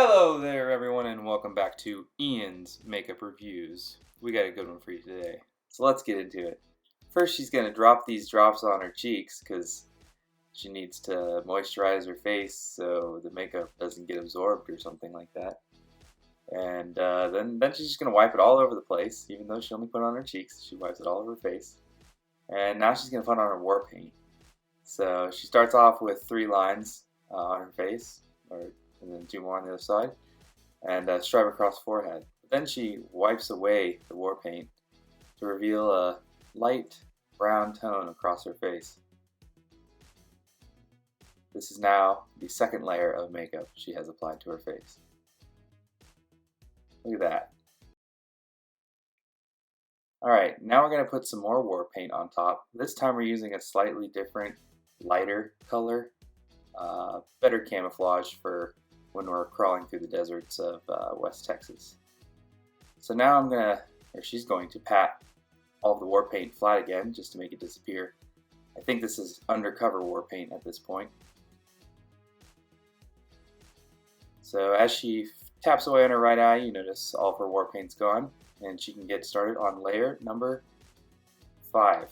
Hello there everyone and welcome back to Ian's Makeup Reviews. We got a good one for you today. So let's get into it. First she's going to drop these drops on her cheeks because she needs to moisturize her face so the makeup doesn't get absorbed or something like that. And then she's just going to wipe it all over the place, even though she only put it on her cheeks. She wipes it all over her face. And now she's going to put on her war paint. So she starts off with 3 lines on her face, and then 2 more on the other side, and stripe across the forehead. But then she wipes away the war paint to reveal a light brown tone across her face. This is now the second layer of makeup she has applied to her face. Look at that. Alright, now we're going to put some more war paint on top. This time we're using a slightly different, lighter color. Better camouflage for when we're crawling through the deserts of West Texas. So now she's going to pat all of the war paint flat again just to make it disappear. I think this is undercover war paint at this point. So as she taps away on her right eye, you notice all of her war paint's gone, and she can get started on layer number 5.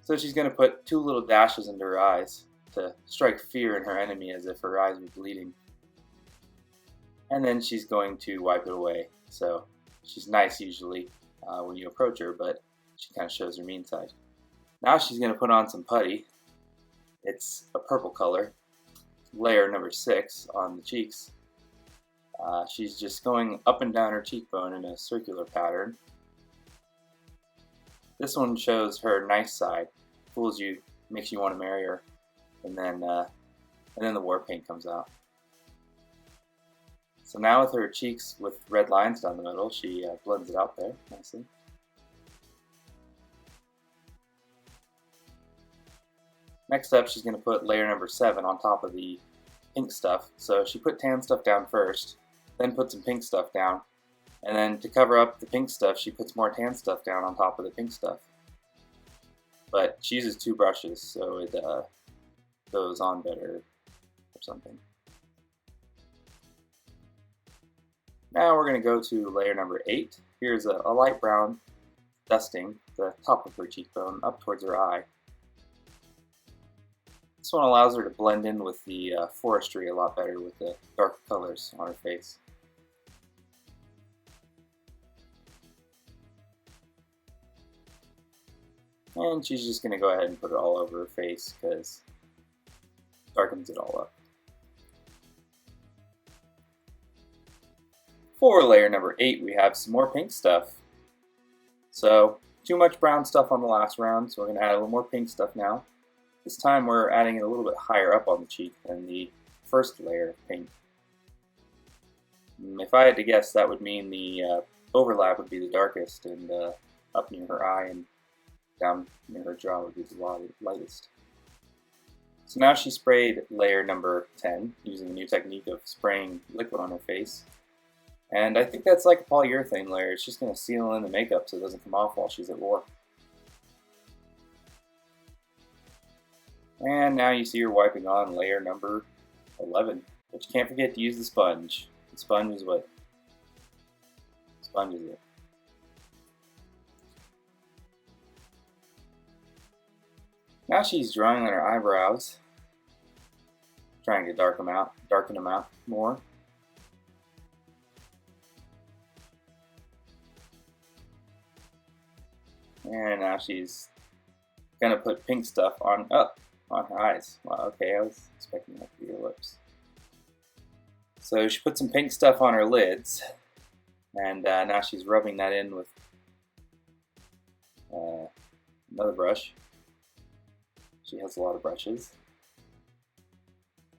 So she's going to put 2 little dashes into her eyes to strike fear in her enemy as if her eyes were bleeding. And then she's going to wipe it away. So she's nice usually when you approach her, but she kind of shows her mean side. Now she's going to put on some putty. It's a purple color, layer number 6 on the cheeks. She's just going up and down her cheekbone in a circular pattern. This one shows her nice side, fools you, makes you want to marry her. And then the war paint comes out. So now with her cheeks with red lines down the middle, she blends it out there nicely. Next up, she's going to put layer number 7 on top of the pink stuff. So she put tan stuff down first, then put some pink stuff down, and then to cover up the pink stuff, she puts more tan stuff down on top of the pink stuff. But she uses 2 brushes, so it goes on better or something. Now we're going to go to layer number 8. Here's a light brown dusting the top of her cheekbone up towards her eye. This one allows her to blend in with the forestry a lot better with the dark colors on her face. And she's just going to go ahead and put it all over her face because darkens it all up. For layer number 8, we have some more pink stuff. So, too much brown stuff on the last round, so we're going to add a little more pink stuff now. This time we're adding it a little bit higher up on the cheek than the first layer of pink. If I had to guess, that would mean the overlap would be the darkest, and up near her eye and down near her jaw would be the lightest. So now she sprayed layer number 10 using a new technique of spraying liquid on her face. And I think that's like a polyurethane layer. It's just going to seal in the makeup so it doesn't come off while she's at war. And now you see her wiping on layer number 11. But you can't forget to use the sponge. The sponge is what sponges it. Now she's drawing on her eyebrows, trying to darken them out more. And now she's gonna put pink stuff on her eyes. Wow, okay, I was expecting that to be her lips. So she put some pink stuff on her lids, and now she's rubbing that in with another brush. She has a lot of brushes.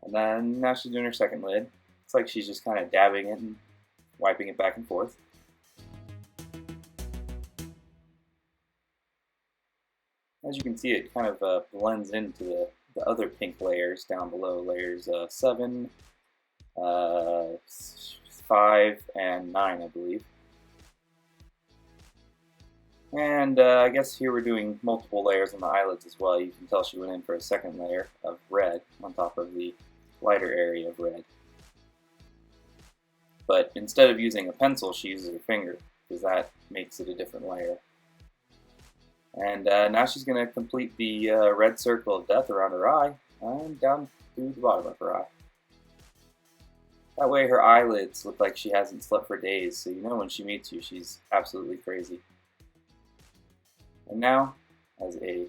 And then now she's doing her second lid. It's like she's just kind of dabbing it and wiping it back and forth. As you can see, it kind of blends into the other pink layers down below, layers 7, 5, and 9, I believe. And I guess here we're doing multiple layers on the eyelids as well. You can tell she went in for a second layer of red on top of the lighter area of red. But instead of using a pencil, she uses her finger, because that makes it a different layer. And now she's going to complete the red circle of death around her eye, and down through the bottom of her eye. That way her eyelids look like she hasn't slept for days, so you know when she meets you, she's absolutely crazy. And now, as a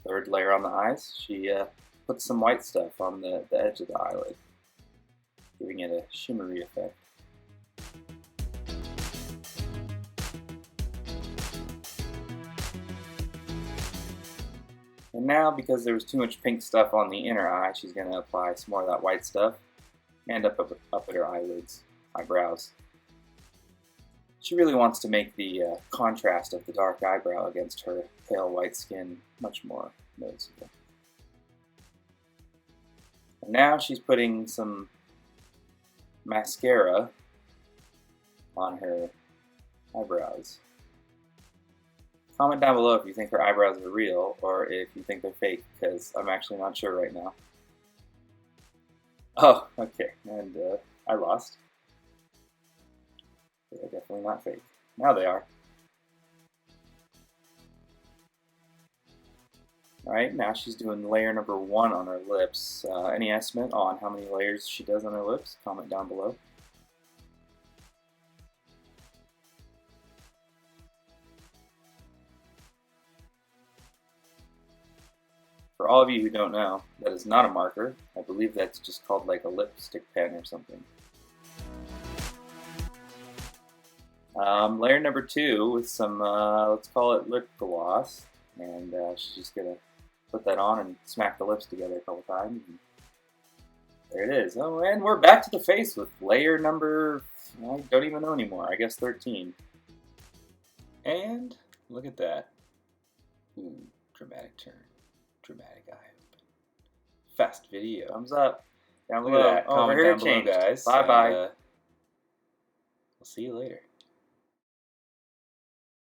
third layer on the eyes, she puts some white stuff on the edge of the eyelid, giving it a shimmery effect. And now, because there was too much pink stuff on the inner eye, she's going to apply some more of that white stuff and up at her eyelids, eyebrows. She really wants to make the contrast of the dark eyebrow against her pale white skin much more noticeable. And now she's putting some mascara on her eyebrows. Comment down below if you think her eyebrows are real or if you think they're fake, because I'm actually not sure right now. Oh, okay, and I lost. They're definitely not fake. Now they are. Alright, now she's doing layer number 1 on her lips. Any estimate on how many layers she does on her lips? Comment down below. For all of you who don't know, that is not a marker. I believe that's just called like a lipstick pen or something. Layer number 2 with some, let's call it lip gloss. And she's just going to put that on and smack the lips together a couple times. And there it is. Oh, and we're back to the face with layer number, I don't even know anymore, I guess 13. And look at that. Ooh, dramatic turn. Dramatic eye open. Fast video. Thumbs up. Down below. Look at that. Over here Comment down below, changed. guys. Bye-bye. We'll see you later.